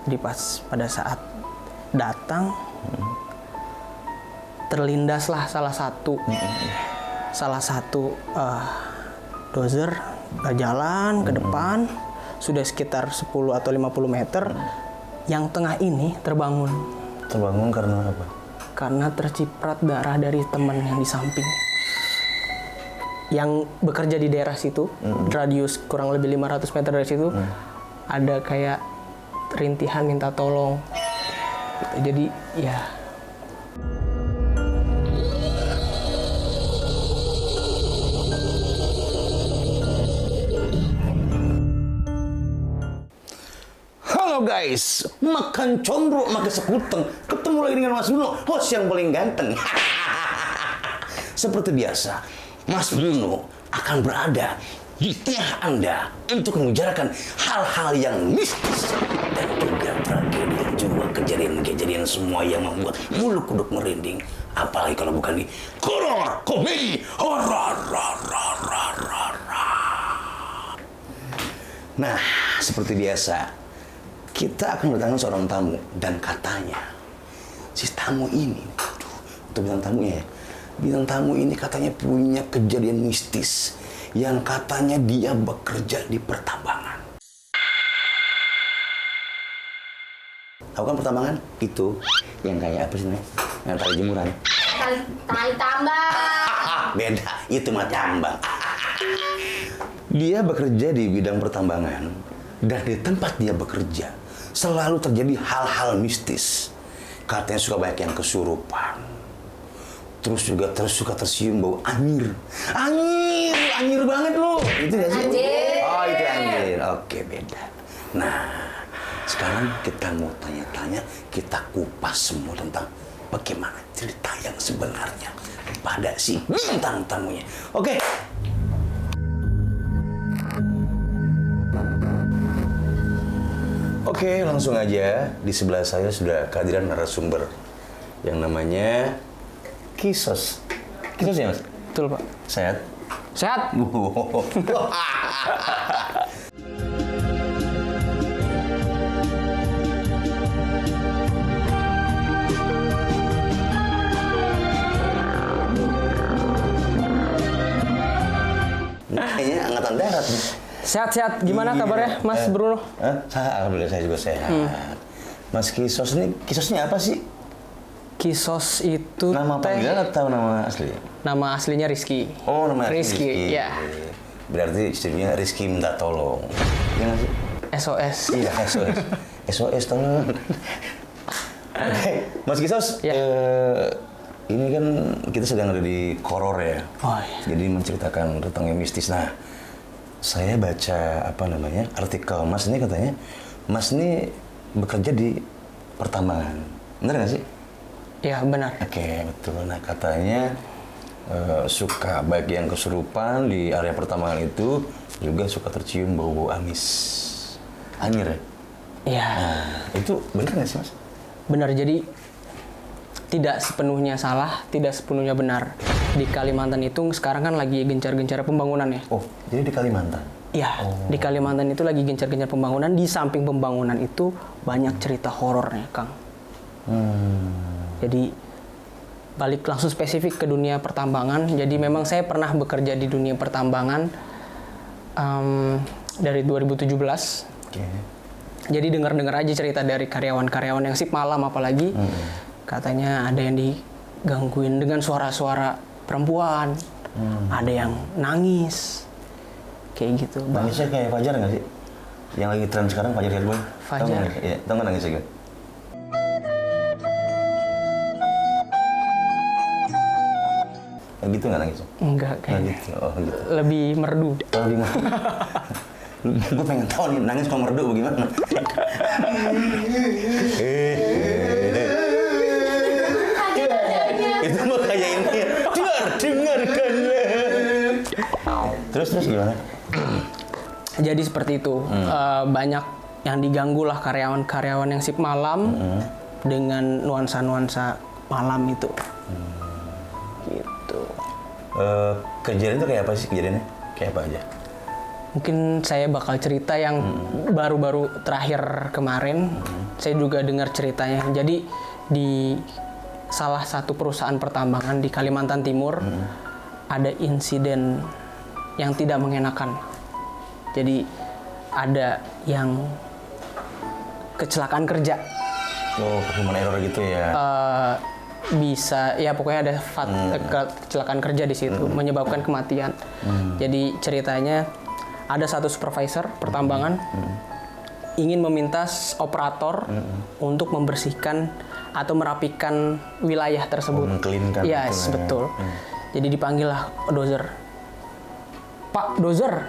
Di pada saat datang, terlindaslah salah satu dozer jalan ke depan, sudah sekitar 10 atau 50 meter. Yang tengah ini terbangun. Terbangun karena apa? Karena terciprat darah dari teman yang di samping. Yang bekerja di daerah situ, radius kurang lebih 500 meter dari situ, ada kayak rintihan minta tolong. Jadi ya. Halo guys, makan combro, makan sekuteng. Ketemu lagi dengan Mas Bruno, host yang paling ganteng. Seperti biasa, Mas Bruno akan berada di tengah Anda untuk membicarakan hal-hal yang mistis dan juga tragedi, juga kejadian-kejadian semua yang membuat bulu kuduk merinding. Apalagi kalau bukan di horor, komedi, horor. Nah, seperti biasa, kita akan mendatangkan seorang tamu dan katanya si tamu ini, untuk bintang tamunya ya, bintang tamu ini katanya punya kejadian mistis yang katanya dia bekerja di pertambangan. Tahu kan pertambangan? Itu yang kayak apa sih nih? Yang tali jemuran. Tali tambang. Beda, itu mah tambang. Dia bekerja di bidang pertambangan dan di tempat dia bekerja selalu terjadi hal-hal mistis. Katanya suka banyak yang kesurupan. Terus juga suka tersium bau anyir. Anyir banget loh. Itu nggak sih? Anjir. Oh, itu anyir. Oke, beda. Nah, sekarang kita mau tanya-tanya, kita kupas semua tentang bagaimana cerita yang sebenarnya pada si bintang tamunya. Oke. Oke, langsung aja. Di sebelah saya sudah kehadiran narasumber yang namanya Kisos. Kisos ya, Mas? Betul, Pak. Sehat? Sehat. Kayaknya angkatan darat nih. Sehat-sehat. Gimana kabarnya, Mas Bruno? Alhamdulillah saya juga sehat. Mas Kisos ini, Kisosnya apa sih? Kisos itu Nama panggilan atau nama asli? Nama aslinya Rizky. Oh, nama Rizky. Ya. Berarti istrinya Rizky minta tolong. Iya nggak sih? SOS. Iya, SOS. SOS tolong. Oke, Mas Kisos, Ya. ini kan kita sedang ada di horor ya. Oh, iya. Jadi menceritakan tentang yang mistis. Nah, saya baca artikel Mas ini katanya, Mas ini bekerja di pertambangan. Benar nggak sih? Ya, benar. Oke, betul. Nah, katanya suka baik yang kesurupan di area pertambangan itu, juga suka tercium bau-bau amis. Anyir ya? Iya. Nah, itu benar nggak sih, Mas? Benar. Jadi tidak sepenuhnya salah, tidak sepenuhnya benar. Di Kalimantan itu sekarang kan lagi gencar-gencar pembangunan ya. Oh, jadi di Kalimantan? Iya, di Kalimantan itu lagi gencar-gencar pembangunan. Di samping pembangunan itu banyak cerita horornya, Kang. Jadi balik langsung spesifik ke dunia pertambangan. Jadi memang saya pernah bekerja di dunia pertambangan dari 2017. Oke. Jadi dengar-dengar aja cerita dari karyawan-karyawan yang sip malam apalagi. Katanya ada yang digangguin dengan suara-suara perempuan. Ada yang nangis. Kayak gitu. Nangisnya kayak Fajar nggak sih? Yang lagi tren sekarang Fajar Herboy. Fajar. Tahu nggak nangisnya gitu? Gitu nggak nangisnya? Enggak Nggak kayaknya. gitu. Oh gitu. Lebih merdu. Oh gimana? Gue pengen tahu nih nangis kalau merdu bagaimana? Itu mah kayak ini. Dengarkanlah. Terus gimana? Jadi seperti itu. Banyak yang diganggu lah karyawan-karyawan yang sip malam dengan nuansa-nuansa malam itu. Gitu. Kejadian itu kayak apa sih kejadiannya? Kayak apa aja? Mungkin saya bakal cerita yang baru-baru terakhir kemarin. saya juga dengar ceritanya. Jadi di salah satu perusahaan pertambangan di Kalimantan Timur ada insiden yang tidak mengenakan. Jadi ada yang kecelakaan kerja. Oh, human error gitu ya. Bisa ya pokoknya ada kecelakaan kerja di situ menyebabkan kematian. Jadi ceritanya ada satu supervisor pertambangan ingin meminta operator untuk membersihkan atau merapikan wilayah tersebut. Mengkelinkan. Yes, betul. Jadi dipanggillah dozer. Pak dozer,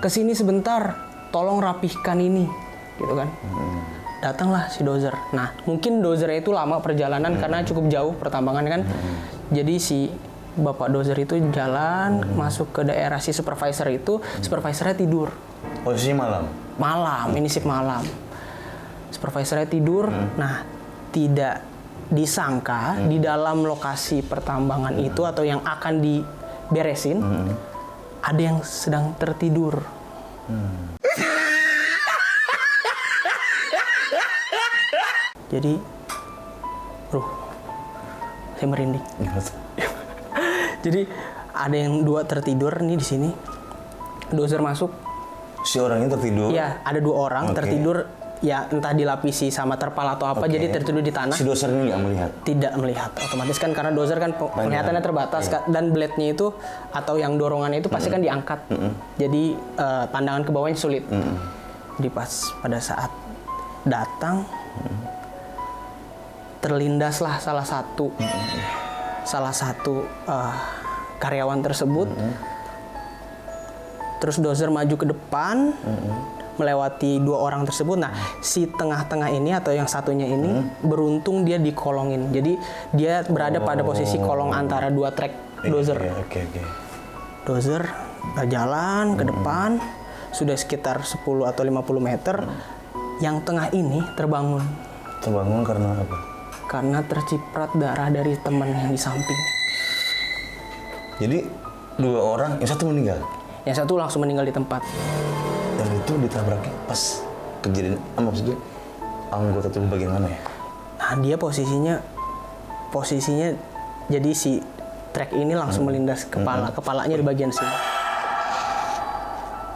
kesini sebentar, tolong rapihkan ini, gitu kan. Datanglah si dozer. Nah, mungkin dozernya itu lama perjalanan karena cukup jauh pertambangan kan. Jadi si bapak dozer itu jalan masuk ke daerah si supervisor itu, supervisornya tidur. Posisinya malam. Malam, ini shift malam. Supervisornya tidur. Nah, tidak disangka di dalam lokasi pertambangan itu atau yang akan diberesin ada yang sedang tertidur. Jadi, saya merinding. Jadi ada yang dua tertidur nih di sini. Dozer masuk. Si orangnya tertidur. Ya, ada dua orang tertidur. Ya, entah dilapisi sama terpal atau apa. Jadi tertidur di tanah. Si dozer ini nggak melihat. Tidak melihat. Otomatis kan karena dozer kan penglihatannya terbatas dan blade-nya itu atau yang dorongannya itu pasti kan diangkat. Jadi pandangan ke bawahnya sulit. Jadi pas pada saat datang terlindaslah salah satu karyawan tersebut. Terus dozer maju ke depan, melewati dua orang tersebut. Nah, si tengah-tengah ini atau yang satunya ini beruntung dia dikolongin. Jadi dia berada pada posisi kolong antara dua trek dozer. Oke. Dozer jalan ke depan, sudah sekitar 10 atau 50 meter. Yang tengah ini terbangun. Terbangun karena apa? Karena terciprat darah dari teman yang di samping. Jadi dua orang, yang satu meninggal. Yang satu langsung meninggal di tempat. Dan itu ditabraknya pas kejadian, maksudnya anggota tubuh bagian mana ya? Nah, dia posisinya jadi si trek ini langsung melindas kepalanya di bagian sini.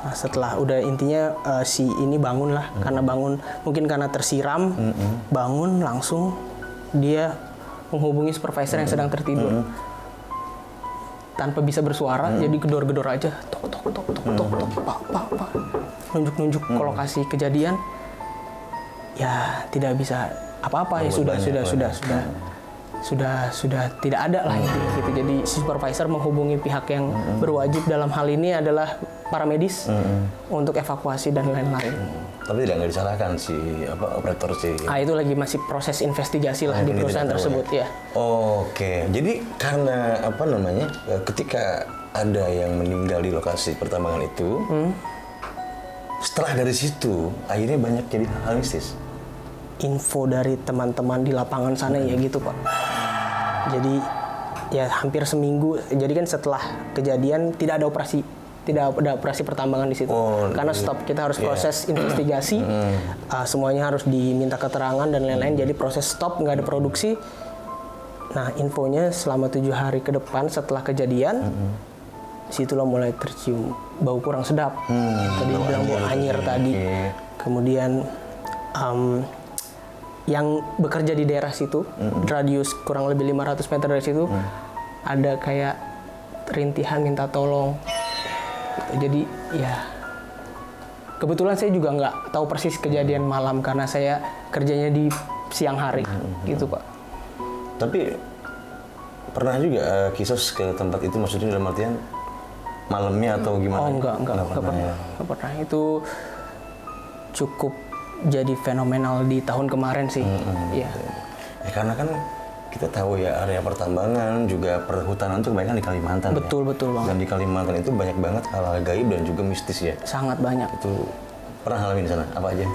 Nah, setelah udah intinya si ini bangun lah, mungkin karena tersiram, bangun langsung dia menghubungi supervisor yang sedang tertidur. Tanpa bisa bersuara, jadi gedor-gedor aja, tok, pak, nunjuk ke lokasi kejadian. Ya tidak bisa apa-apa ya, sudah tidak ada lah gitu. Jadi supervisor menghubungi pihak yang berwajib dalam hal ini adalah paramedis untuk evakuasi dan lain-lain. Tapi tidak disalahkan si operator si. Itu lagi masih proses investigasi lah di perusahaan tersebut ya. Oke, jadi karena ketika ada yang meninggal di lokasi pertambangan itu, setelah dari situ akhirnya banyak jadi hal mistis. Info dari teman-teman di lapangan sana ya gitu Pak. Jadi ya hampir seminggu. Jadi kan setelah kejadian tidak ada operasi pertambangan di situ. Karena stop, kita harus proses investigasi. Semuanya harus diminta keterangan dan lain-lain. Jadi proses stop, nggak ada produksi. Nah infonya selama 7 hari ke depan setelah kejadian, situlah mulai tercium bau kurang sedap. Tadi bilang bau anyir tadi. Kemudian yang bekerja di daerah situ, radius kurang lebih 500 meter dari situ, ada kayak rintihan minta tolong. Jadi ya kebetulan saya juga nggak tahu persis kejadian malam karena saya kerjanya di siang hari gitu Pak. Tapi pernah juga kisos ke tempat itu, maksudnya dalam artian malamnya atau gimana? Enggak pernah. Itu cukup jadi fenomenal di tahun kemarin sih. Iya. Karena kan kita tahu ya area pertambangan juga perhutanan itu kebanyakan di Kalimantan. Betul banget. Dan di Kalimantan itu banyak banget hal-hal gaib dan juga mistis ya. Sangat banyak. Itu pernah ngalamin di sana apa aja?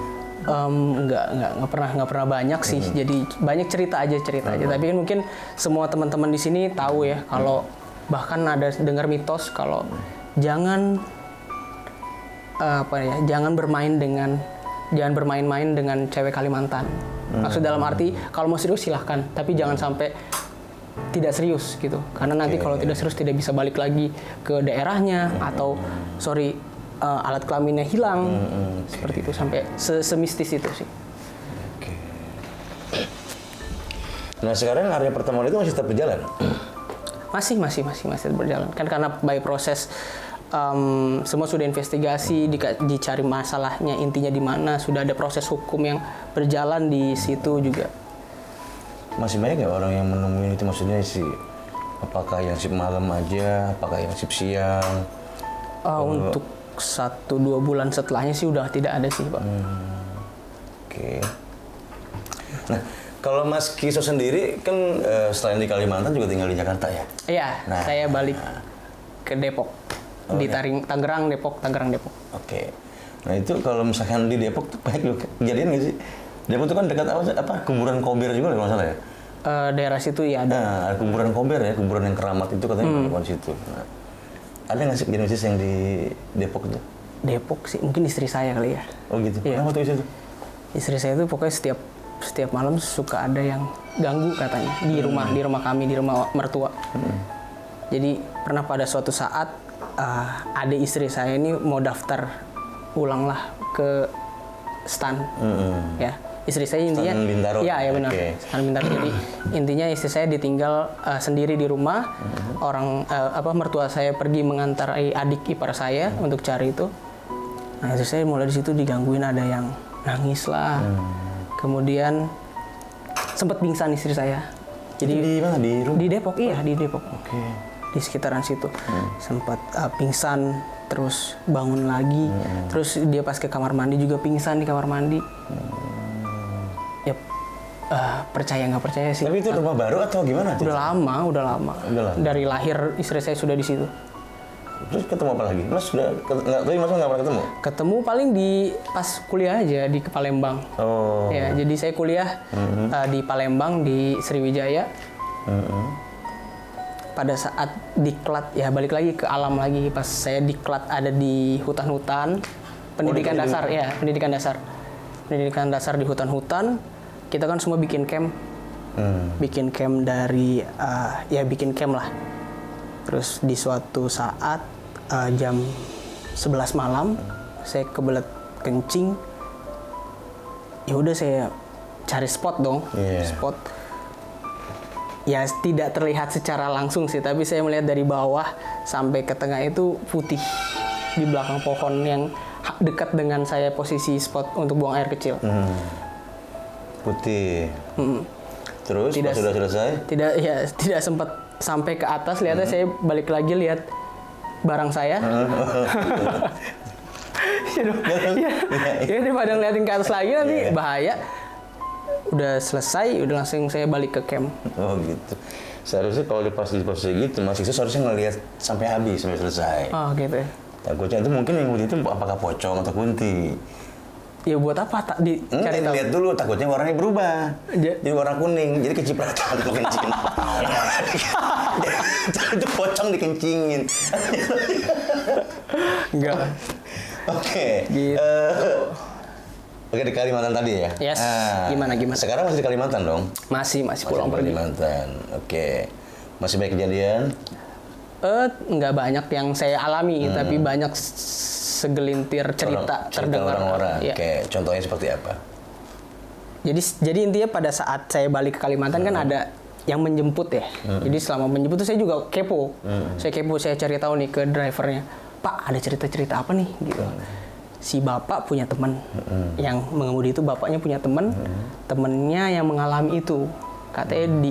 Nggak pernah banyak sih. Jadi banyak cerita aja. Tapi kan mungkin semua teman-teman di sini tahu ya kalau bahkan ada dengar mitos kalau jangan bermain dengan jangan bermain-main dengan cewek Kalimantan. Maksud dalam arti kalau mau serius silahkan, tapi jangan sampai tidak serius gitu. Karena nanti kalau tidak serius tidak bisa balik lagi ke daerahnya atau alat kelaminnya hilang. Seperti itu sampai semistis itu sih. Oke. Nah sekarang area pertemuan itu masih tetap berjalan? Masih berjalan. Kan karena by proses semua sudah investigasi, dicari masalahnya intinya di mana, sudah ada proses hukum yang berjalan di situ juga. Masih banyak nggak orang yang menemui itu, maksudnya sih apakah yang shift malam aja, apakah yang shift siang? Untuk 1-2 bulan setelahnya sih udah tidak ada sih Pak. Oke. Nah kalau Mas Kiso sendiri kan selain di Kalimantan juga tinggal di Jakarta ya? Iya, Nah. saya balik ke Depok. Di Tangerang, Depok. Oke. Nah itu kalau misalkan di Depok tuh banyak juga kejadian nggak sih? Depok itu kan dekat apa kuburan Kober juga kalau nggak salah ya? Daerah situ ya ada. Nah, ada kuburan Kober ya, kuburan yang keramat itu katanya di situ. Nah, ada nggak sih kejadian yang di Depok itu? Depok sih, mungkin istri saya kali ya. Oh gitu. Iya. Kenapa tuh itu? Istri saya itu pokoknya setiap malam suka ada yang ganggu katanya di rumah kami, di rumah mertua. Jadi pernah pada suatu saat adik istri saya ini mau daftar ulang lah ke STAN, ya. Istri saya intinya, STAN Bintaro. ya benar, Okay. STAN Bintaro. Jadi intinya istri saya ditinggal sendiri di rumah. Mertua saya pergi mengantar adik ipar saya untuk cari itu. Nah istri saya mulai di situ digangguin, ada yang nangis lah. Kemudian sempat pingsan istri saya. Jadi Di mana? Di rumah? di Depok, iya di Depok. Oke. Di sekitaran situ sempat pingsan, terus bangun lagi, terus dia pas ke kamar mandi juga pingsan di kamar mandi. Ya percaya nggak percaya sih. Tapi itu rumah baru atau gimana? Udah lama. Udah lama. Dari lahir istri saya sudah di situ. Terus ketemu apa lagi? Mas sudah tapi Mas nggak pernah ketemu? Ketemu paling di pas kuliah aja di Palembang. Oh. Ya, jadi saya kuliah di Palembang di Sriwijaya. Pada saat diklat, ya balik lagi ke alam lagi. Pas saya diklat ada di hutan-hutan, pendidikan dasar, ya pendidikan dasar. Pendidikan dasar di hutan-hutan, kita kan semua bikin camp. Bikin camp dari, bikin camp lah. Terus di suatu saat, jam 11 malam, saya kebelet kencing. Ya udah saya cari spot dong, spot. Ya tidak terlihat secara langsung sih, tapi saya melihat dari bawah sampai ke tengah itu putih di belakang pohon yang dekat dengan saya posisi spot untuk buang air kecil. Putih. Terus pas sudah selesai? Tidak sempat sampai ke atas, lihatnya saya balik lagi lihat barang saya. Ya daripada ngeliatin ke atas lagi nanti bahaya. Udah selesai, udah langsung saya balik ke camp. Oh gitu. Seharusnya kalau di posisi gitu, Mas Iksan seharusnya ngelihat sampai habis, sampai selesai. Oh gitu ya. Takutnya itu mungkin yang itu apakah pocong atau kunti. Ya buat apa Cari tahu. Lihat dulu, takutnya warnanya berubah. Jadi warna kuning, jadi kecipratan kalau kencing. Itu pocong dikencingin. Enggak. Oke. Gitu. Oke, di Kalimantan tadi ya? Yes. Gimana? Sekarang masih di Kalimantan dong? Masih pulang pergi. Kalimantan. Oke. Masih banyak kejadian? Nggak banyak yang saya alami, tapi banyak segelintir cerita terdengar. Orang-orang. Ya. Oke, contohnya seperti apa? Jadi intinya pada saat saya balik ke Kalimantan kan ada yang menjemput ya. Jadi selama menjemput itu saya juga kepo. Saya kepo, saya cari tahu nih ke drivernya. Pak, ada cerita-cerita apa nih? Gitu. Si bapak punya teman yang mengemudi itu, bapaknya punya teman, temennya yang mengalami itu. Katanya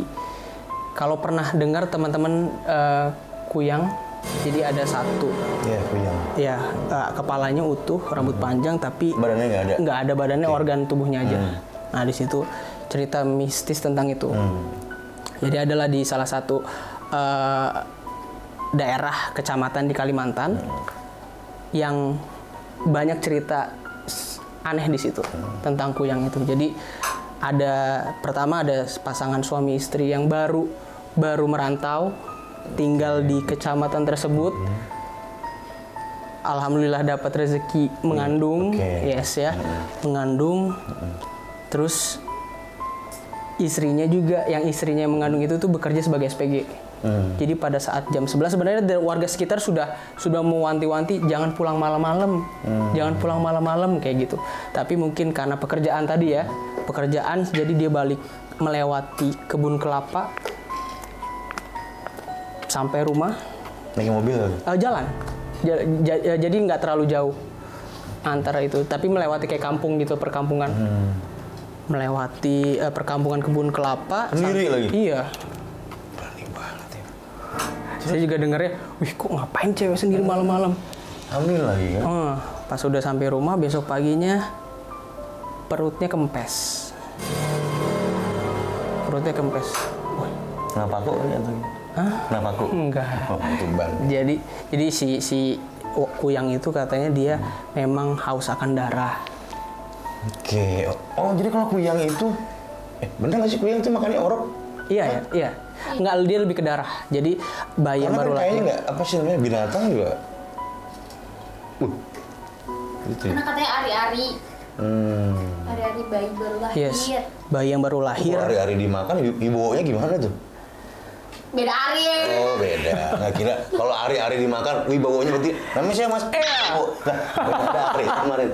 kalau pernah dengar teman-teman kuyang, jadi ada satu. Iya, kuyang. Ya, kepalanya utuh, rambut panjang, tapi badannya nggak ada. Nggak ada badannya, organ tubuhnya aja. Nah di situ cerita mistis tentang itu. Jadi adalah di salah satu daerah kecamatan di Kalimantan yang banyak cerita aneh di situ tentang kuyang itu. Jadi pertama ada pasangan suami istri yang baru merantau tinggal di kecamatan tersebut. alhamdulillah dapat rezeki mengandung, Oke. yes ya, mengandung. Terus istrinya juga, yang istrinya yang mengandung itu tuh bekerja sebagai SPG. Jadi pada saat jam 11 sebenarnya warga sekitar sudah mewanti-wanti jangan pulang malam-malam, jangan pulang malam-malam kayak gitu. Tapi mungkin karena pekerjaan tadi ya, pekerjaan jadi dia balik melewati kebun kelapa sampai rumah. Naik mobil lagi. Jalan. Jadi nggak terlalu jauh antara itu, tapi melewati kayak kampung gitu, perkampungan. Melewati perkampungan kebun kelapa. Sendiri lagi? Iya. Berani banget ya. Saya juga dengarnya, wih kok ngapain cewek sendiri malam-malam? Hamil lagi kan? Pas udah sampai rumah besok paginya perutnya kempes. Perutnya kempes. Wih, Kenapa aku lihat lagi? Hah? Kenapa aku? Enggak. Oh, tuban. Jadi si kuyang itu katanya dia memang haus akan darah. Oke. Oh, jadi kalau kuyang itu bener nggak sih kuyang itu makannya orok? Iya ya, iya. Enggak, dia lebih ke darah. Jadi bayi yang Karena baru kan kayaknya lahir. nggak apa sih namanya binatang juga. Gitu. Karena katanya ari-ari. Ari-ari bayi baru lahir. Yes. Bayi yang baru lahir. Kalau hari-hari dimakan, ibunya gimana tuh? Beda ari ya. Oh beda, nggak kira. Kalau hari-hari dimakan, wibawanya berarti namanya siapa mas? Oh, nah, beda hari kemarin.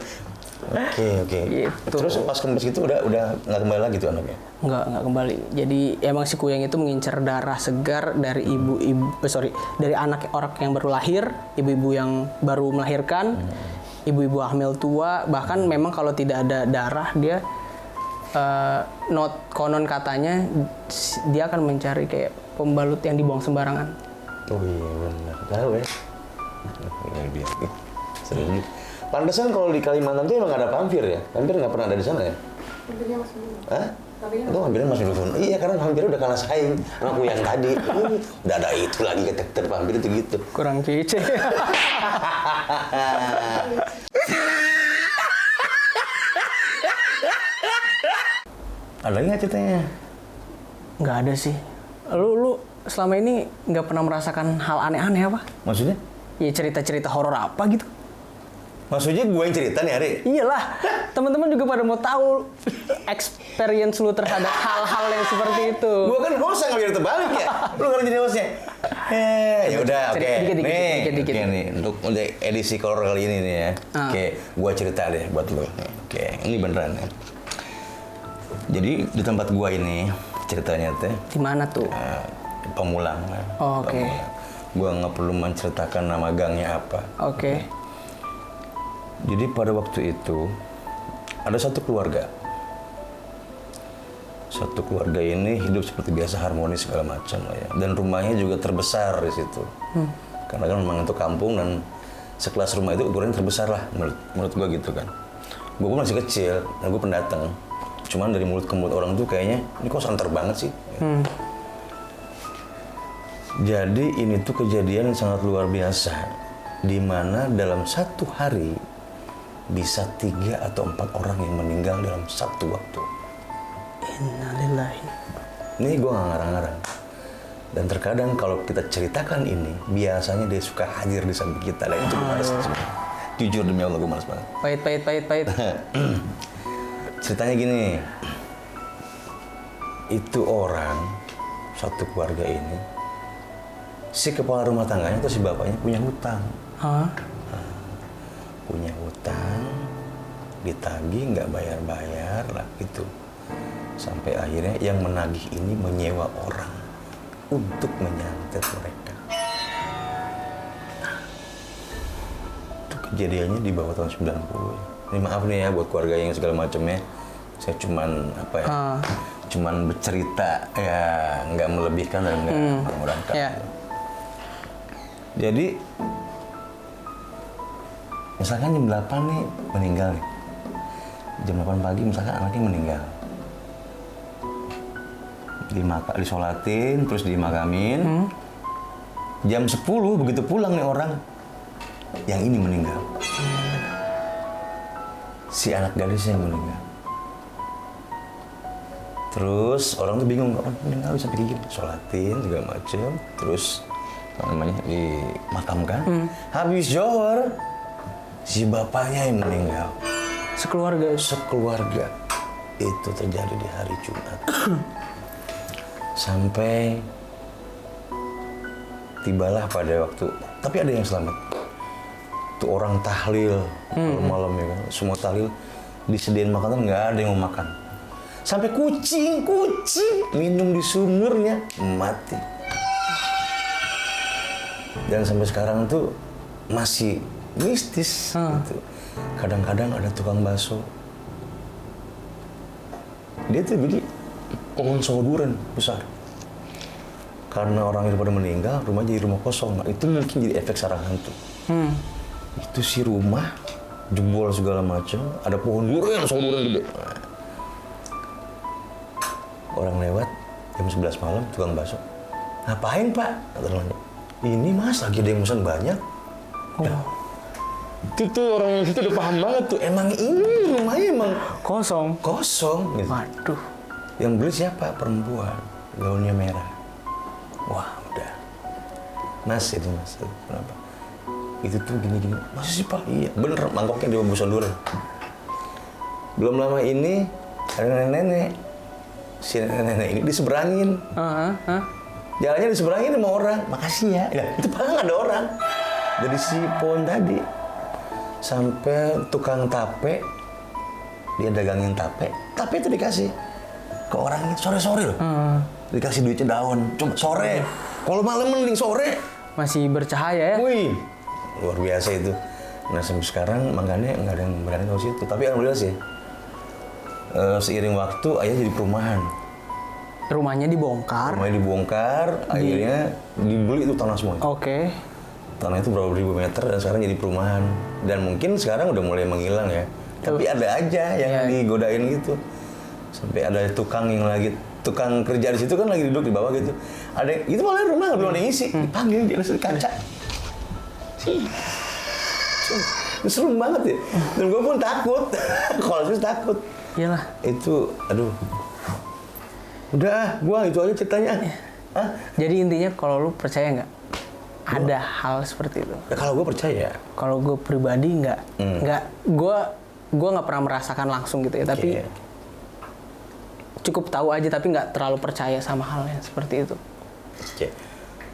Oke. Gitu. Terus pas kempes gitu udah nggak kembali lagi tuh anaknya? Nggak kembali. Jadi emang si kuyang itu mengincar darah segar dari dari anak orang yang baru lahir, ibu-ibu yang baru melahirkan, ibu-ibu hamil tua. Bahkan memang kalau tidak ada darah dia konon katanya dia akan mencari kayak pembalut yang dibuang sembarangan. Oh iya benar, tahu ya. Ini dia. Seru juga. Pantesan kalau di Kalimantan tuh emang nggak ada vampir ya? Vampir nggak pernah ada di sana ya? Vampirnya masih dulu. Hah? Itu vampirnya masih dulu. Iya karena vampir udah kalah saing sama kuyang tadi. Udah ada itu lagi ketek vampir itu gitu. Kurang kece. Ada nggak ceritanya? Nggak ada sih. Lu selama ini nggak pernah merasakan hal aneh-aneh apa? Maksudnya? Ya cerita-cerita horor apa gitu? Maksudnya gue yang cerita nih Ari? Iyalah, teman-teman juga pada mau tahu experience lu terhadap hal-hal yang seperti itu. Gue kan hostnya nggak biar terbalik ya. Lu nggak jadi hostnya. Ya udah oke. Dikit. Oke nih untuk edisi kolor kali ini nih ya. Oke, gue cerita deh buat lu. Oke, ini beneran ya. Jadi di tempat gue ini ceritanya teh. Di mana tuh? Pemulang. Oh, oke. Gue nggak perlu menceritakan nama gangnya apa. Oke. Jadi pada waktu itu ada satu keluarga. Satu keluarga ini hidup seperti biasa harmonis segala macam lah ya. Dan rumahnya juga terbesar di situ. Karena kan memang itu kampung dan sekelas rumah itu ukurannya terbesar lah menurut gue gitu kan. Gue pun masih kecil dan gue pendatang. Cuman dari mulut ke mulut orang tuh kayaknya ini kok santer banget sih. Jadi ini tuh kejadian yang sangat luar biasa. Di mana dalam satu hari bisa 3 atau 4 orang yang meninggal dalam satu waktu. Innalillahi. Ini gue nggak ngarang-ngarang. Dan terkadang kalau kita ceritakan ini, biasanya dia suka hadir di samping kita. Dan itu gue males. Jujur demi Allah gue males banget. Pahit. Ceritanya gini. Itu orang, satu keluarga ini, si kepala rumah tangganya atau si bapaknya punya hutang. Hah? Punya hutang, ditagih nggak bayar-bayar lah gitu. Sampai akhirnya yang menagih ini menyewa orang untuk menyantet mereka. Itu kejadiannya di bawah tahun 90. Ini maaf nih ya buat keluarga yang segala macamnya. Saya cuman apa ya? Cuman bercerita ya nggak melebihkan dan nggak mengurangkan. Yeah. Jadi misalkan jam 8 nih meninggal nih. Jam 8 pagi misalkan anaknya meninggal. Disolatin, terus dimakamin. Jam 10 begitu pulang nih orang, yang ini meninggal. Si anak gadisnya yang meninggal. Terus orang tuh bingung, kok meninggal bisa pergi gini? Sholatin segala macem, terus apa namanya dimakamkan. Habis johor si bapaknya yang meninggal. Sekeluarga. Sekeluarga. Itu terjadi di hari Jumat. Sampai tibalah pada waktu, tapi ada yang selamat. Itu orang tahlil malam ya kan, semua tahlil disediain makanan, nggak ada yang mau makan. Sampai kucing minum di sumurnya mati. Dan sampai sekarang tuh masih mistis gitu. Kadang-kadang ada tukang bakso. Dia tuh beli pohon sauduran besar. Karena orang itu pada meninggal, rumah jadi rumah kosong. Nah, itu mungkin jadi efek sarang hantu. Itu si rumah jebol segala macam, ada pohon durian sauduran gede. Nah, orang lewat jam 11 malam, tukang bakso. Ngapain Pak? Kata orangnya. Ini Mas, lagi ada yang pesan banyak. Nah, itu tuh orang yang situ udah paham banget tuh. Emang ini rumahnya emang Kosong. kosong. Gitu. Waduh. Yang beli siapa? Perempuan, gaunnya merah. Wah, udah. Mas, kenapa? Itu tuh gini-gini. Masa sih Pak? Iya, bener. Mangkoknya di bambu sonduran. Belum lama ini ada nenek-nenek. Si nenek-nenek ini diseberangin. Jalannya diseberangin sama orang. Makasih ya. Ya itu padahal nggak ada orang. Dari si pohon tadi. Sampai tukang tape. Dia dagangin tape. Tape itu dikasih ke orangnya sore-sore loh. Dikasih duitnya daun. Coba sore. Kalau malam mending sore. Masih bercahaya ya. Wih, luar biasa itu. Nah sampai sekarang makanya nggak ada yang berani ke situ. Tapi alhamdulillah sih, seiring waktu ayah jadi perumahan. Rumahnya dibongkar. Rumahnya dibongkar, akhirnya dibeli itu tanah semua. Oke. Tanah itu berapa ribu meter dan sekarang jadi perumahan. Dan mungkin sekarang udah mulai menghilang ya. Tapi ada aja yang digodain gitu. Sampai ada tukang yang lagi tukang kerja di situ kan lagi duduk di bawah gitu. Ada itu malah rumah belum ada yang isi. Dipanggil di atas kaca. Serem banget ya. Dan gue pun takut. Kalau sih takut. Iyalah. Itu aduh. Udah, gua itu aja ceritanya. Hah? Jadi intinya kalau lu percaya nggak ada hal seperti itu? Ya, kalau gue percaya. Kalau gue pribadi nggak, gue nggak pernah merasakan langsung gitu ya. Tapi cukup tahu aja, tapi nggak terlalu percaya sama hal yang seperti itu. Oke.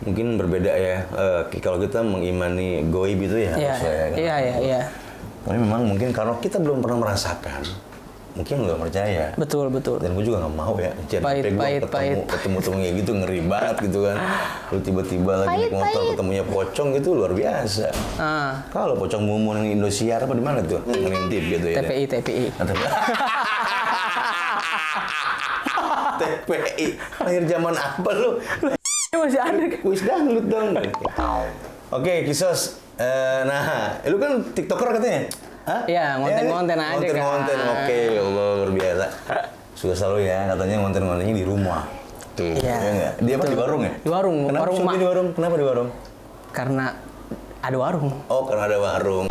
Mungkin berbeda ya. Kalau kita mengimani goib itu ya harusnya. Iya. Tapi memang mungkin karena kita belum pernah merasakan, mungkin nggak percaya. Betul. Dan gue juga nggak mau ya. Jadi ketemu kayak gitu ngeri banget gitu kan. Lu tiba-tiba lagi naik motor ketemunya pocong gitu luar biasa. Kalau pocong mumun yang Indosiar apa di mana tuh? Ngintip gitu ya. TPI. TPI. Lahir zaman apa lu? Masih ada. Kuis dangdut dong. Oke, Kisos. Nah, lu kan TikToker katanya? Hah? Iya, ngonten-ngonten aja kan. Ngonten-ngonten, oke. Allah, luar biasa. Suka selalu ya, katanya ngonten-ngontennya di rumah. Tuh, Iya. ya nggak? Dia apa di warung ya? Di warung. Kenapa Warung suka mak. di warung? Kenapa di warung? Karena ada warung. Oh, karena ada warung.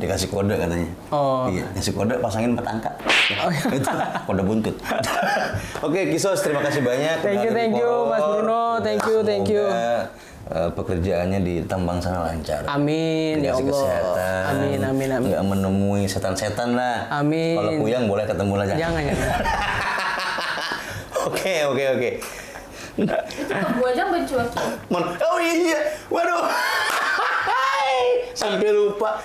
Dikasih kode katanya. Oh. Iya, kasih kode pasangin 4 angka. Itu kode buntut. Oke, Kisos, terima kasih banyak. Thank you, Mas Bruno. Thank you. Semoga, pekerjaannya di tambang sana lancar. Amin, ya Dikasih Allah. kesehatan. Amin. Nggak menemui setan-setan lah. Amin. Kalau kuyang boleh ketemu lagi. Jangan. Oke. Gue aja bercuak-cuak. Oh iya. Waduh. Sampai lupa.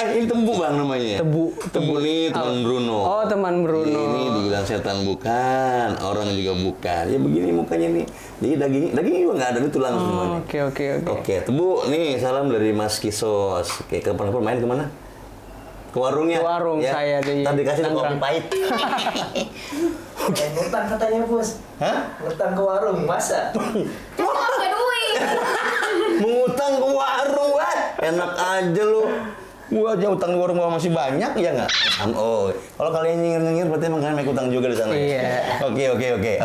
Ini Tembu Bang namanya. Tembu nih teman Bruno. Oh, teman Bruno. Ini dibilang setan bukan, orang juga bukan. Ya begini mukanya nih. Jadi daging juga nggak ada, ini tulang semuanya. Oke. Oke, Tembu nih salam dari Mas Kisos. Oke, kapan-kapan main kemana? Ke warungnya. Ke warung saya di Tadi dikasih kopi Tangerang. pahit. Ngutang katanya bos. Hah? Ngutang ke warung, masa? Kan gak punya duit. Mengutang ke warung, Wad. Enak aja lu. Gua aja utang di warung gua masih banyak ya nggak? Oh, kalau kalian nyengir-nyengir berarti emang kalian naik utang juga di sana. Iya. Oke.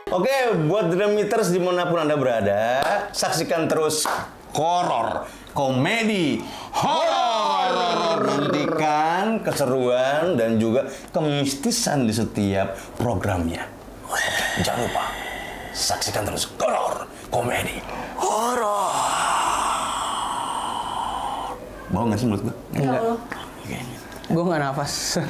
Oke, buat Dreamiters dimanapun Anda berada, saksikan terus horor, komedi, horor. Nantikan keseruan dan juga kemistisan di setiap programnya. Oke, jangan lupa saksikan terus horor, komedi, horor. Bau nggak sih menurut gue? Enggak. Allah. Oke. Gue nggak nafas.